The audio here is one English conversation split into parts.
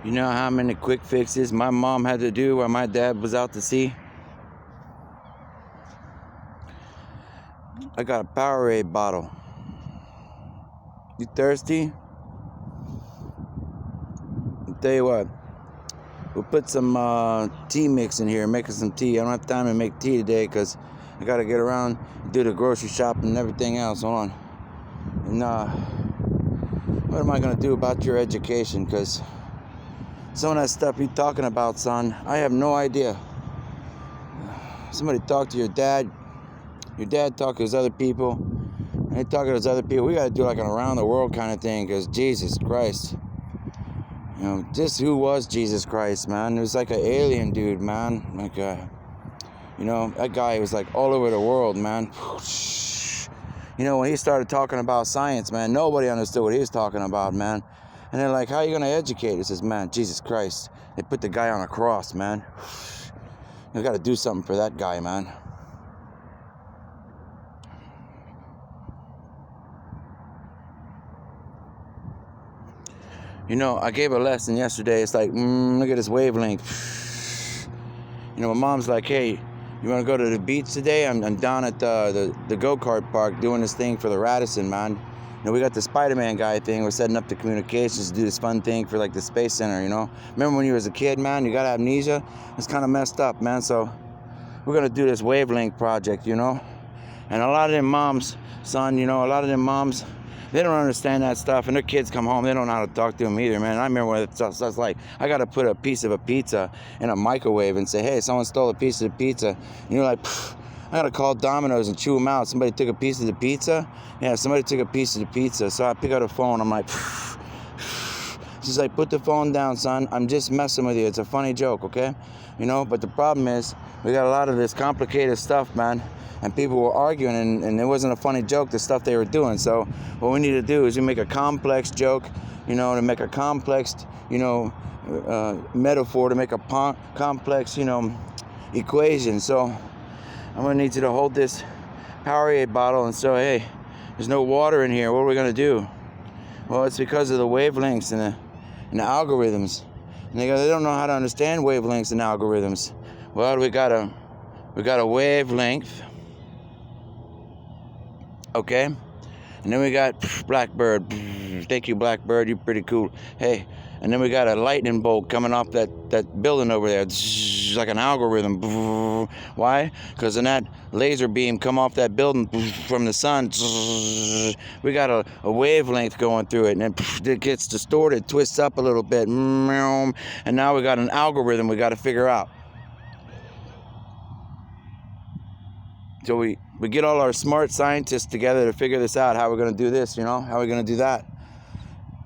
You know how many quick fixes my mom had to do while my dad was out to sea? I got a Powerade bottle. You thirsty? I'll tell you what. We'll put some tea mix in here, making some tea. I don't have time to make tea today because I got to get around, do the grocery shopping and everything else. Hold on. And what am I going to do about your education? Because some of that stuff you're talking about, son, I have no idea. Somebody talk to your dad. Your dad talk to his other people. And they talk to those other people. We got to do like an around the world kind of thing because Jesus Christ. You know, just who was Jesus Christ, man? It was like an alien dude, man. Like, you know, that guy was like all over the world, man. You know, when he started talking about science, man, nobody understood what he was talking about, man. And they're like, how are you going to educate? He says, man, Jesus Christ. They put the guy on a cross, man. You got to do something for that guy, man. You know, I gave a lesson yesterday. It's like, look at this wavelength. You know, my mom's like, hey, you want to go to the beach today? I'm down at the go-kart park doing this thing for the Radisson, man. You know, we got the Spider-Man guy thing. We're setting up the communications to do this fun thing for, like, the Space Center, you know. Remember when you was a kid, man? You got amnesia? It's kind of messed up, man. So we're going to do this wavelength project, you know. And a lot of them moms, son, you know, a lot of them moms, they don't understand that stuff, and their kids come home, they don't know how to talk to them either, man. I remember when it's like, I got to put a piece of a pizza in a microwave and say, hey, someone stole a piece of the pizza. And you're like, I got to call Domino's and chew them out. Somebody took a piece of the pizza? Yeah, somebody took a piece of the pizza. So I pick up the phone, I'm like, she's like, put the phone down, son. I'm just messing with you. It's a funny joke, okay? You know, but the problem is, we got a lot of this complicated stuff, man. And people were arguing, and it wasn't a funny joke, the stuff they were doing. So what we need to do is we make a complex joke, you know, to make a complex, you know, metaphor, to make a complex, you know, equation. So I'm going to need you to hold this Powerade bottle and say, hey, there's no water in here. What are we going to do? Well, it's because of the wavelengths and the algorithms. And they don't know how to understand wavelengths and algorithms. Well, we got a wavelength. Okay, and then we got Blackbird. Thank you, Blackbird. You're pretty cool. Hey, and then we got a lightning bolt coming off that building over there. It's like an algorithm. Why? Because when that laser beam come off that building from the sun, we got a wavelength going through it, and it gets distorted, twists up a little bit, and now we got an algorithm we got to figure out. So we get all our smart scientists together to figure this out, how we're going to do this, you know, how we're going to do that.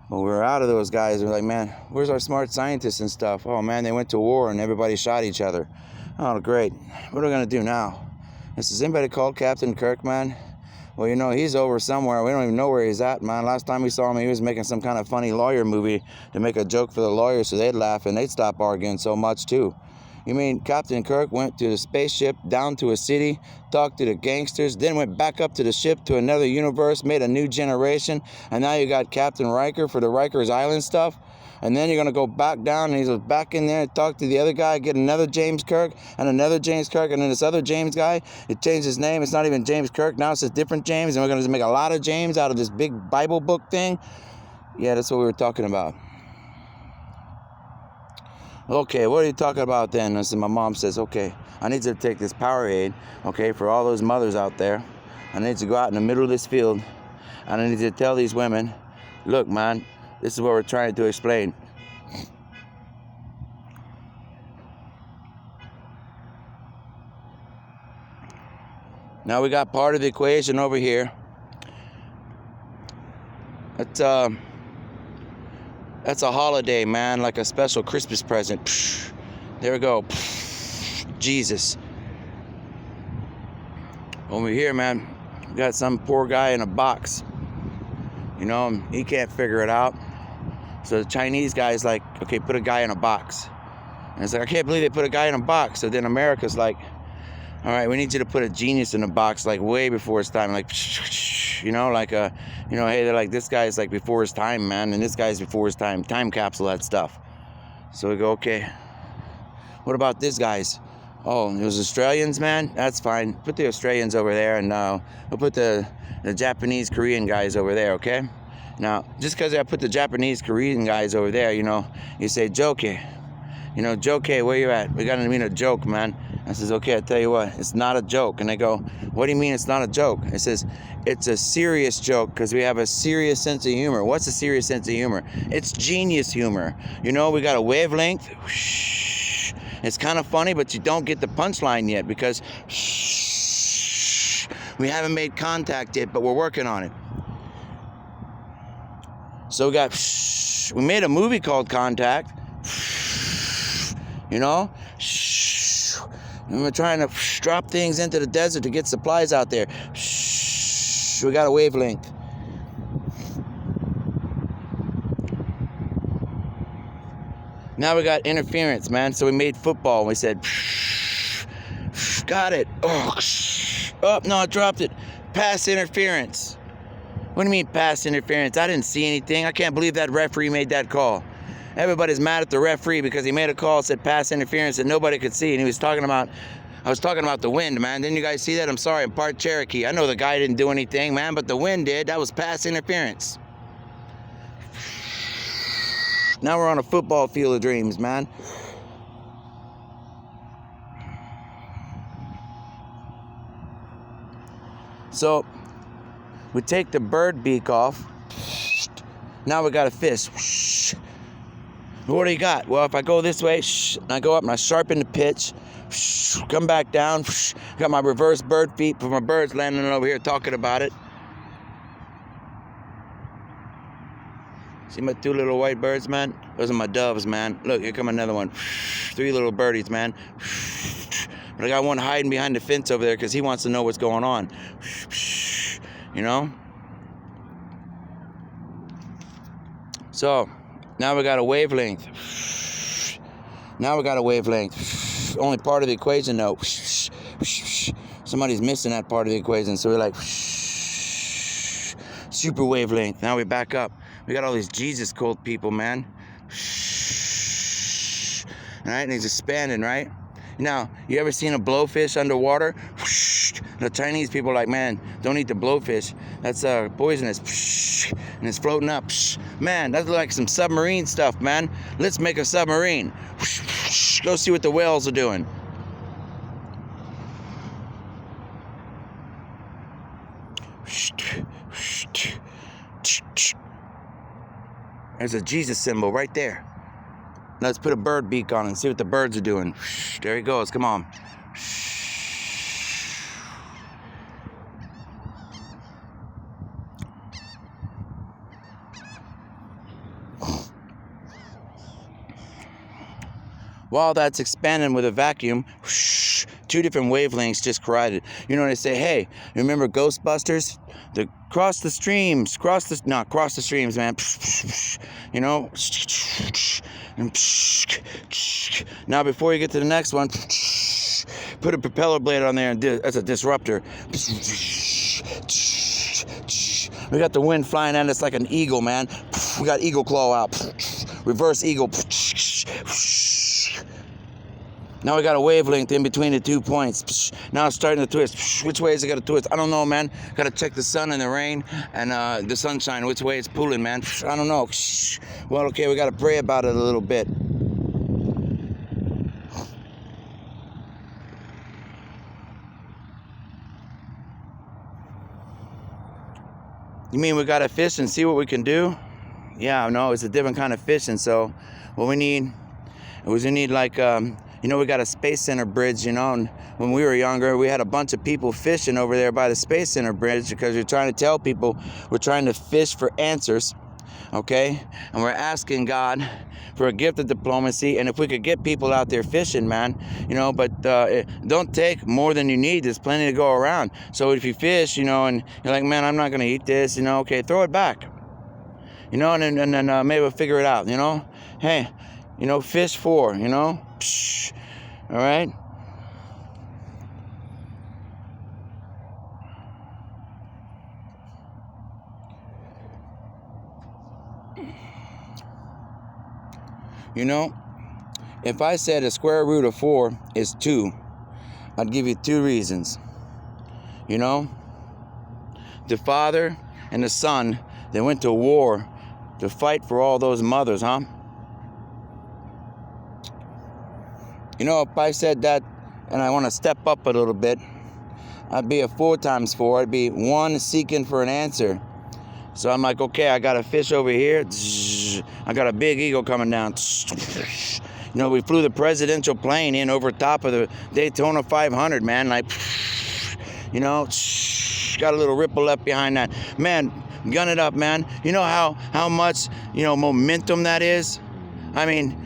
Well, we're out of those guys. We're like, man, where's our smart scientists and stuff? Oh, man, they went to war and everybody shot each other. Oh, great. What are we going to do now? Has anybody called Captain Kirk, man? Well, you know, he's over somewhere. We don't even know where he's at, man. Last time we saw him, he was making some kind of funny lawyer movie to make a joke for the lawyers so they'd laugh and they'd stop arguing so much, too. You mean Captain Kirk went to the spaceship down to a city, talked to the gangsters, then went back up to the ship to another universe, made a new generation, and now you got Captain Riker for the Rikers Island stuff? And then you're going to go back down, and he's back in there and talk to the other guy, get another James Kirk, and another James Kirk, and then this other James guy, it changed his name. It's not even James Kirk. Now it's a different James, and we're going to make a lot of James out of this big Bible book thing. Yeah, that's what we were talking about. Okay, what are you talking about then? And so my mom says, okay, I need you to take this Powerade, okay, for all those mothers out there. I need you to go out in the middle of this field, and I need you to tell these women, look, man, this is what we're trying to explain. Now we got part of the equation over here. That's a holiday, man, like a special Christmas present. There we go. Jesus. Over here, man, we got some poor guy in a box. You know, he can't figure it out. So the Chinese guy's like, okay, put a guy in a box. And it's like, I can't believe they put a guy in a box. So then America's like, all right, we need you to put a genius in a box, like way before his time. Like, you know, like, you know, hey, they're like, this guy's like before his time, man. And this guy's before his time. Time capsule, that stuff. So we go, okay, what about this guys? Oh, it was Australians, man? That's fine. Put the Australians over there, and we'll put the Japanese, Korean guys over there, okay? Now, just because I put the Japanese, Korean guys over there, you know, you say, Joke, you know, Joke, where you at? We gotta mean a joke, man. I says, okay, I tell you what, it's not a joke. And they go, what do you mean it's not a joke? I says, it's a serious joke because we have a serious sense of humor. What's a serious sense of humor? It's genius humor. You know, we got a wavelength. It's kind of funny, but you don't get the punchline yet because we haven't made contact yet, but we're working on it. So we made a movie called Contact. You know? And we're trying to drop things into the desert to get supplies out there. We got a wavelength. Now we got interference, man. So we made football. We said, got it. Oh, no, I dropped it. Pass interference. What do you mean pass interference? I didn't see anything. I can't believe that referee made that call. Everybody's mad at the referee because he made a call, said pass interference, that nobody could see. And I was talking about the wind, man. Didn't you guys see that? I'm sorry, I'm part Cherokee. I know the guy didn't do anything, man, but the wind did. That was pass interference. Now we're on a football field of dreams, man. So we take the bird beak off. Now we got a fish. What do you got? Well, if I go this way, and I go up and I sharpen the pitch, come back down, got my reverse bird feet for my birds landing over here talking about it. See my 2 little white birds, man? Those are my doves, man. Look, here come another one. 3 little birdies, man. But I got one hiding behind the fence over there because he wants to know what's going on. You know? So, now we got a wavelength. Only part of the equation, though. Somebody's missing that part of the equation. So we're like, super wavelength. Now we back up. We got all these Jesus cult people, man. All right, and he's expanding, right? Now, you ever seen a blowfish underwater? The Chinese people are like, man, don't eat the blowfish. That's poisonous. And it's floating up. Man, that's like some submarine stuff, man. Let's make a submarine. Go see what the whales are doing. There's a Jesus symbol right there. Let's put a bird beak on it and see what the birds are doing. There he goes. Come on. While that's expanding with a vacuum, 2 different wavelengths just collided. You know, they say, hey, remember Ghostbusters? Cross the streams, cross the streams, man. You know? Now, before you get to the next one, put a propeller blade on there, and that's a disruptor. We got the wind flying at us like an eagle, man. We got eagle claw out. Reverse eagle. Now we got a wavelength in between the 2 points. Now it's starting to twist. Which way is it going to twist? I don't know, man. Got to check the sun and the rain and the sunshine, which way it's pulling, man. I don't know. Well, okay, we got to pray about it a little bit. You mean we got to fish and see what we can do? Yeah, no, it's a different kind of fishing. So what we need like... you know, we got a Space Center bridge, you know, and when we were younger, we had a bunch of people fishing over there by the Space Center bridge because we're trying to tell people we're trying to fish for answers, okay? And we're asking God for a gift of diplomacy, and if we could get people out there fishing, man, you know, but don't take more than you need. There's plenty to go around. So if you fish, you know, and you're like, man, I'm not going to eat this, you know, okay, throw it back, you know, and then maybe we'll figure it out, you know? Hey, you know, fish for, you know? All right? You know, If I said the square root of 4 is 2, I'd give you 2 reasons. You know, the father and the son, they went to war to fight for all those mothers, huh? You know, if I said that and I want to step up a little bit, I'd be a 4 times 4. I'd be 1 seeking for an answer. So I'm like, okay, I got a fish over here. I got a big eagle coming down. You know, we flew the presidential plane in over top of the Daytona 500, man. Like, you know, got a little ripple left behind that. Man, gun it up, man. You know how much, you know, momentum that is? I mean,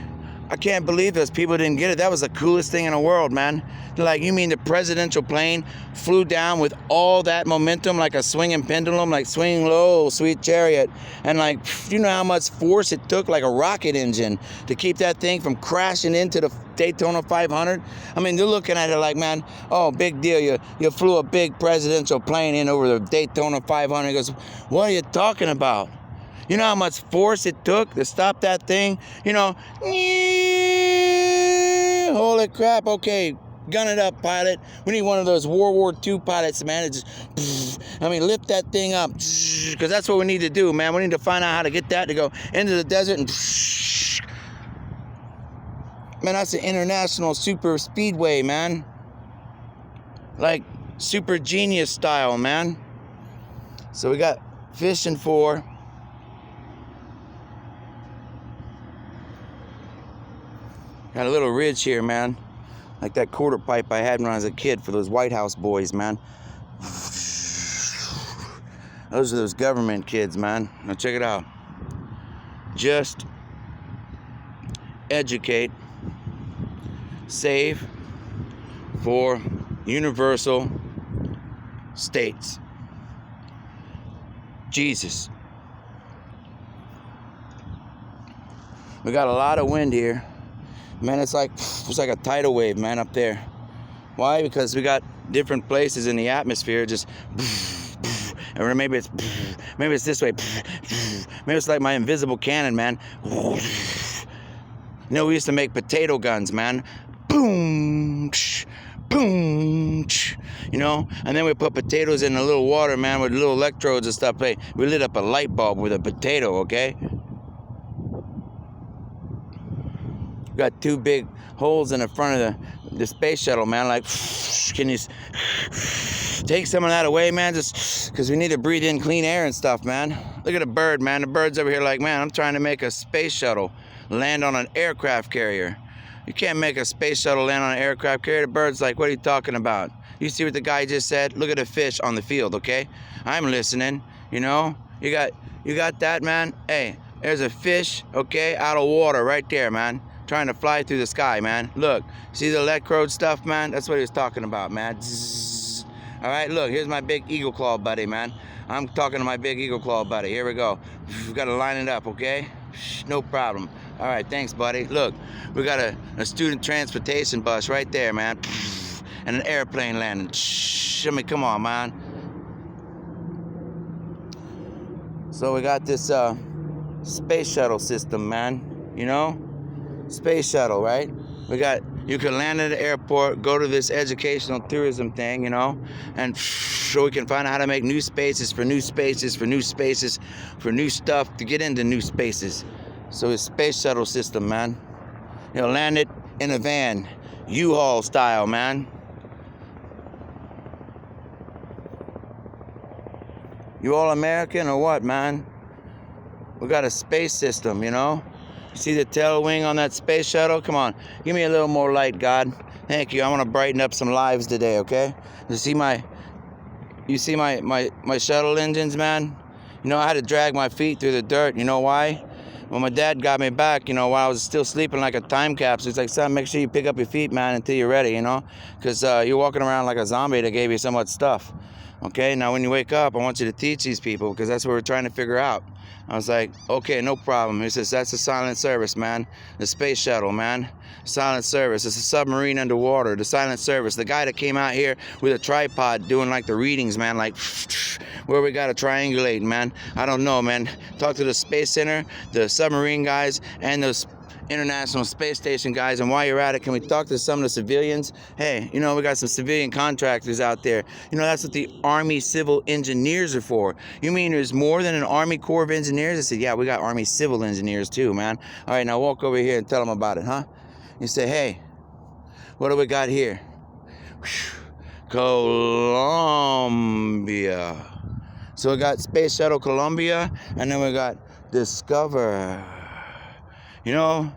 I can't believe this. People didn't get it. That was the coolest thing in the world, man. They're like, you mean the presidential plane flew down with all that momentum like a swinging pendulum, like swing low, sweet chariot. And like, you know how much force it took, like a rocket engine, to keep that thing from crashing into the Daytona 500? I mean, they're looking at it like, man, oh, big deal. You flew a big presidential plane in over the Daytona 500. He goes, what are you talking about? You know how much force it took to stop that thing? You know, holy crap, okay, gun it up, pilot. We need one of those World War II pilots, man. It just, I mean, lift that thing up, because that's what we need to do, man. We need to find out how to get that to go into the desert and, man, that's an international super speedway, man. Like super genius style, man. So we got fish and 4. Got a little ridge here, man. Like that quarter pipe I had when I was a kid for those White House boys, man. Those are those government kids, man. Now check it out. Just educate, save for universal states. Jesus. We got a lot of wind here. Man, it's like a tidal wave, man, up there. Why? Because we got different places in the atmosphere just, or maybe it's this way. Maybe it's like my invisible cannon, man. You know, we used to make potato guns, man. Boom, boom, you know, and then we put potatoes in a little water, man, with little electrodes and stuff. Hey, we lit up a light bulb with a potato, okay? Got 2 big holes in the front of the space shuttle, man. Like, can you take some of that away, man? Just because we need to breathe in clean air and stuff, man. Look at the bird, man. The bird's over here like, man, I'm trying to make a space shuttle land on an aircraft carrier. You can't make a space shuttle land on an aircraft carrier. The bird's like, what are you talking about? You see what the guy just said? Look at the fish on the field, okay? I'm listening, you know? You got that, man? Hey, there's a fish, okay, out of water right there, man. Trying to fly through the sky, man. Look, see the electrode stuff, man? That's what he was talking about, man. Zzz. All right, look, here's my big eagle claw buddy, man. I'm talking to my big eagle claw buddy. Here we go. We got to line it up, okay? No problem. All right, thanks, buddy. Look, we got a student transportation bus right there, man. And an airplane landing. I mean, come on, man. So we got this space shuttle system, man. You know? Space shuttle, right? You can land at the airport, go to this educational tourism thing, you know, and so we can find out how to make new spaces for new spaces for new spaces for new stuff to get into new spaces. So it's space shuttle system, man. You know, land it in a van, U-Haul style, man. You all American or what, man? We got a space system, you know. See the tail wing on that space shuttle? Come on, give me a little more light, God. Thank you. I want to brighten up some lives today, okay? You see my shuttle engines, man? You know, I had to drag my feet through the dirt. You know why? When my dad got me back, you know, while I was still sleeping like a time capsule, he's like, son, make sure you pick up your feet, man, until you're ready, you know? Because you're walking around like a zombie that gave you so much stuff. Okay, now when you wake up, I want you to teach these people, because that's what we're trying to figure out. I was like, okay, no problem. He says, that's the silent service, man. The space shuttle, man. Silent service. It's a submarine underwater. The silent service. The guy that came out here with a tripod doing like the readings, man, like where we got to triangulate, man. I don't know, man. Talk to the Space Center, the submarine guys, and those International Space Station, guys. And while you're at it, can we talk to some of the civilians? Hey, you know, we got some civilian contractors out there. You know, that's what the Army Civil Engineers are for. You mean there's more than an Army Corps of Engineers? I said, yeah, we got Army Civil Engineers too, man. All right, now walk over here and tell them about it, huh? You say, hey, what do we got here? Columbia. So we got Space Shuttle Columbia, and then we got Discover. You know,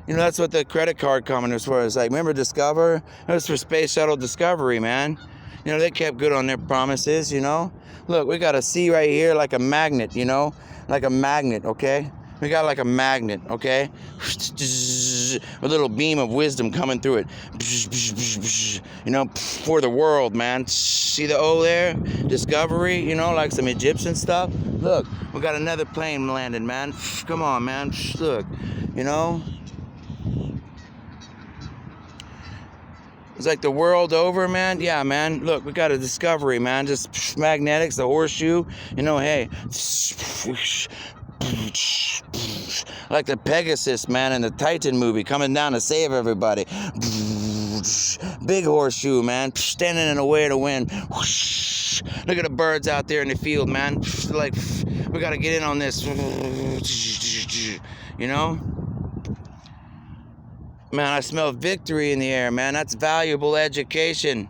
that's what the credit card company was for. It's like, remember Discover? It was for Space Shuttle Discovery, man. You know, they kept good on their promises, you know. Look, we got a C right here like a magnet, you know, like a magnet, okay? We got like a magnet, okay? A little beam of wisdom coming through it. You know, for the world, man. See the O there? Discovery, you know, like some Egyptian stuff. Look, we got another plane landed, man. Come on, man. Look, you know. It's like the world over, man. Yeah, man. Look, we got a Discovery, man. Just magnetics, the horseshoe. You know, hey. Like the Pegasus, man, in the Titan movie, coming down to save everybody. Big horseshoe, man. Standing in the way of the wind. Look at the birds out there in the field, man. Like, we got to get in on this. You know? Man, I smell victory in the air, man. That's valuable education.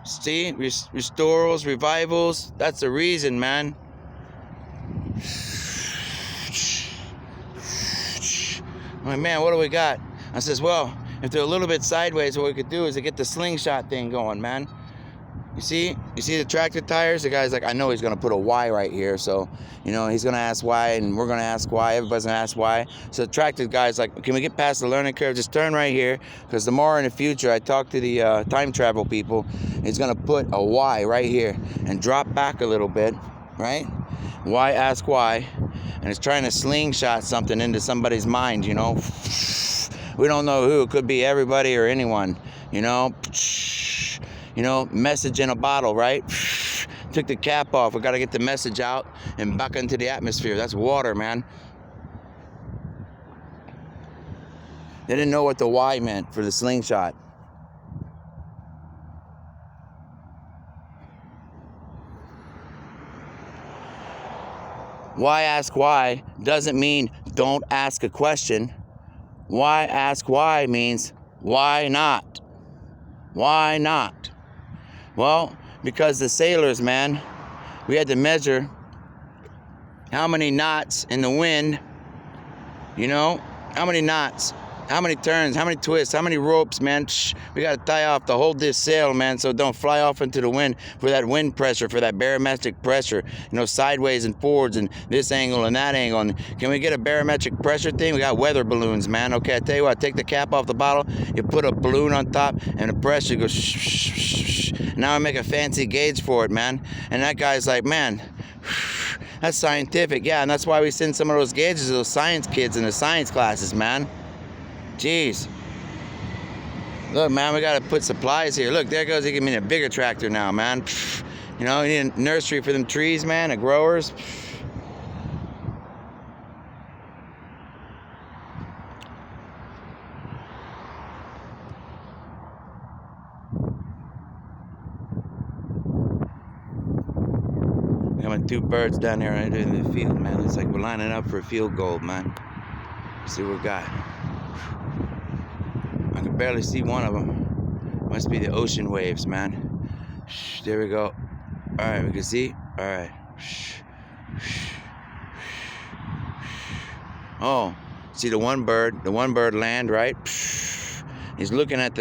See? Restorals, revivals. That's the reason, man. I'm like, man, what do we got? I says, well, if they're a little bit sideways, what we could do is to get the slingshot thing going, man. You see the tractor tires? The guy's like, I know he's going to put a Y right here. So, you know, he's going to ask why, and we're going to ask why. Everybody's going to ask why. So the tractor guy's like, can we get past the learning curve? Just turn right here. Because tomorrow in the future, I talked to the time travel people. He's going to put a Y right here and drop back a little bit, right? Why ask why? And it's trying to slingshot something into somebody's mind, you know. We don't know who. It could be everybody or anyone, you know. You know, message in a bottle, right? Took the cap off. We got to get the message out and back into the atmosphere. That's water, man. They didn't know what the Y meant for the slingshot. Why ask why doesn't mean don't ask a question. Why ask why means why not? Why not? Well, because the sailors, man, we had to measure how many knots in the wind, you know, how many knots, how many turns, how many twists, how many ropes, man. We got to tie off to hold this sail, man, so it don't fly off into the wind for that wind pressure, for that barometric pressure, you know, sideways and forwards and this angle and that angle. And can we get a barometric pressure thing? We got weather balloons, man. Okay, I tell you what, take the cap off the bottle, you put a balloon on top, and the pressure goes. Now I make a fancy gauge for it, man. And that guy's like, man, that's scientific. Yeah, and that's why we send some of those gauges to those science kids in the science classes, man. Jeez. Look, man, we got to put supplies here. Look, there goes, he gave me a bigger tractor now, man. You know, you need a nursery for them trees, man, the growers. Coming two birds down there right in the field, man. It's like we're lining up for a field goal, man. See what we got. I can barely see one of them. Must be the ocean waves, man. There we go. All right, we can see. All right. Oh, see the one bird land, right? He's looking at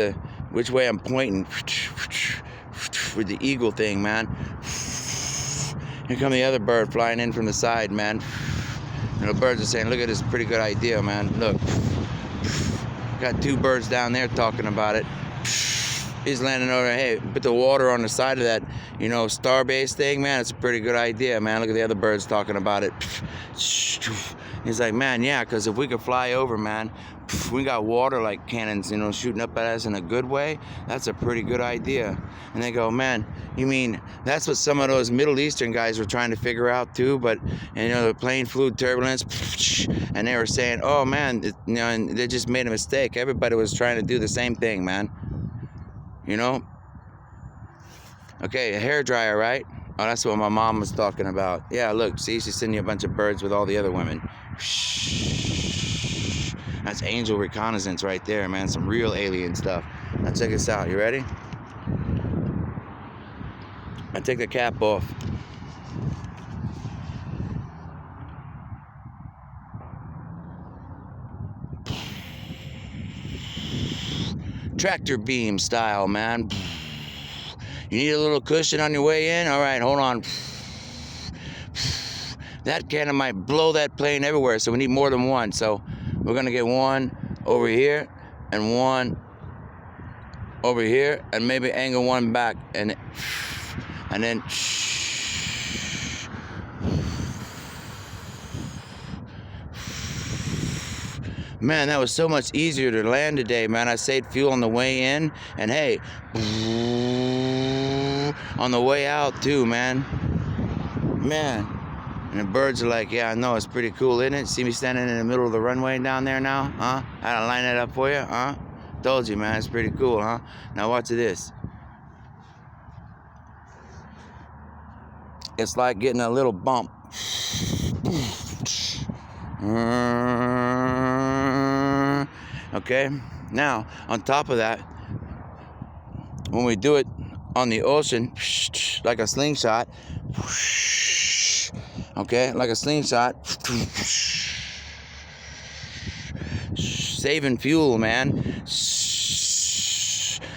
which way I'm pointing with the eagle thing, man. Here come the other bird flying in from the side, man. And the birds are saying, look at this pretty good idea, man. Look. Got two birds down there talking about it. He's landing over there. Hey, put the water on the side of that, you know, star-based thing, man. It's a pretty good idea, man. Look at the other birds talking about it. He's like, man, yeah, because if we could fly over, man, we got water like cannons, shooting up at us in a good way. That's a pretty good idea. And they go, man, you mean that's what some of those Middle Eastern guys were trying to figure out too? But the plane flew turbulence, and they were saying, oh man, and they just made a mistake. Everybody was trying to do the same thing, man. Okay, a hairdryer, right? Oh, that's what my mom was talking about. Yeah, look, see, she's sending you a bunch of birds with all the other women. That's angel reconnaissance right there, man. Some real alien stuff. Now check this out. You ready? I take the cap off. Tractor beam style, man. You need a little cushion on your way in? All right, hold on. That cannon might blow that plane everywhere, so we need more than one. So we're gonna get one over here and one over here, and maybe angle one back, and then man, that was so much easier to land today, man. I saved fuel on the way in, and hey, on the way out too, man. And the birds are like, yeah, I know, it's pretty cool, isn't it? See me standing in the middle of the runway down there now, huh? I had to line it up for you, huh? Told you, man, it's pretty cool, huh? Now watch this. It's like getting a little bump. Okay, now on top of that, when we do it on the ocean, like a slingshot, okay, like a slingshot, saving fuel, man.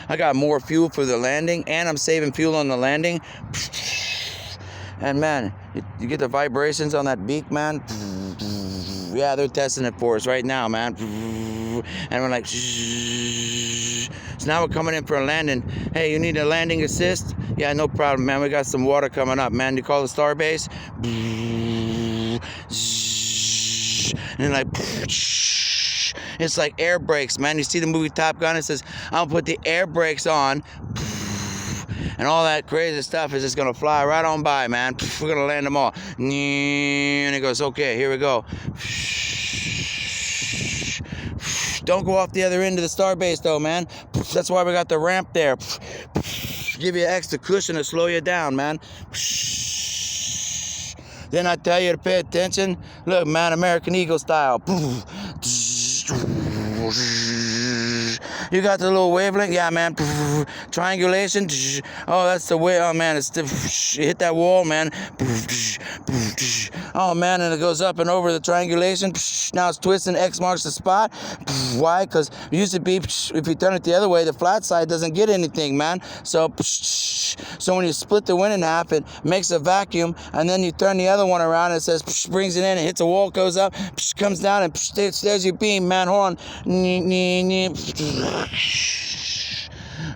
I got more fuel for the landing, and I'm saving fuel on the landing. And man, you get the vibrations on that beak, man. Yeah, they're testing it for us right now, man. And we're like, so now we're coming in for a landing. Hey, you need a landing assist? Yeah, no problem, man. We got some water coming up, man. You call the starbase? And then like, it's like air brakes, man. You see the movie Top Gun? It says, I'll put the air brakes on. And all that crazy stuff is just gonna fly right on by, man. We're gonna land them all. And it goes, okay, here we go. Don't go off the other end of the starbase though, man. That's why we got the ramp there. Give you an extra cushion to slow you down, man. Then I tell you to pay attention. Look, man, American Eagle style. You got the little wavelength? Yeah, man. Triangulation. Oh, that's the way. Oh, man. You hit that wall, man. Oh, man. And it goes up and over the triangulation. Now it's twisting. X marks the spot. Why? Because it used to be, if you turn it the other way, the flat side doesn't get anything, man. So when you split the wind in half, it makes a vacuum. And then you turn the other one around and it says, brings it in. It hits a wall, goes up, comes down, and there's your beam, man. Hold on.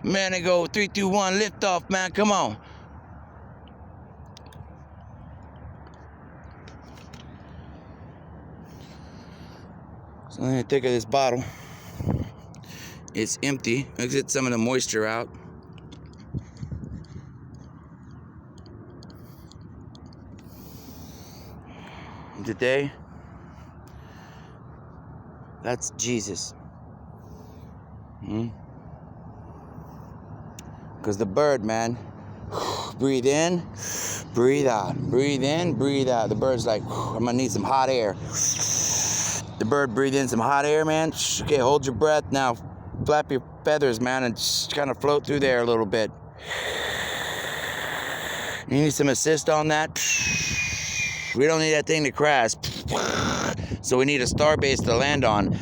Man, they go 3, 2, 1, lift off, man. Come on. So I'm gonna take this bottle. It's empty. Let's get some of the moisture out. Today, that's Jesus. Because the bird, man, breathe in, breathe out, breathe in, breathe out. The bird's like, I'm gonna need some hot air. The bird breathe in some hot air, man. Okay, hold your breath now. Flap your feathers, man, and just kind of float through there a little bit. You need some assist on that. We don't need that thing to crash. So we need a starbase to land on.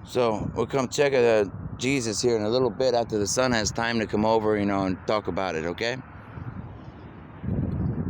So we'll come check Jesus here in a little bit after the sun has time to come over, and talk about it, okay?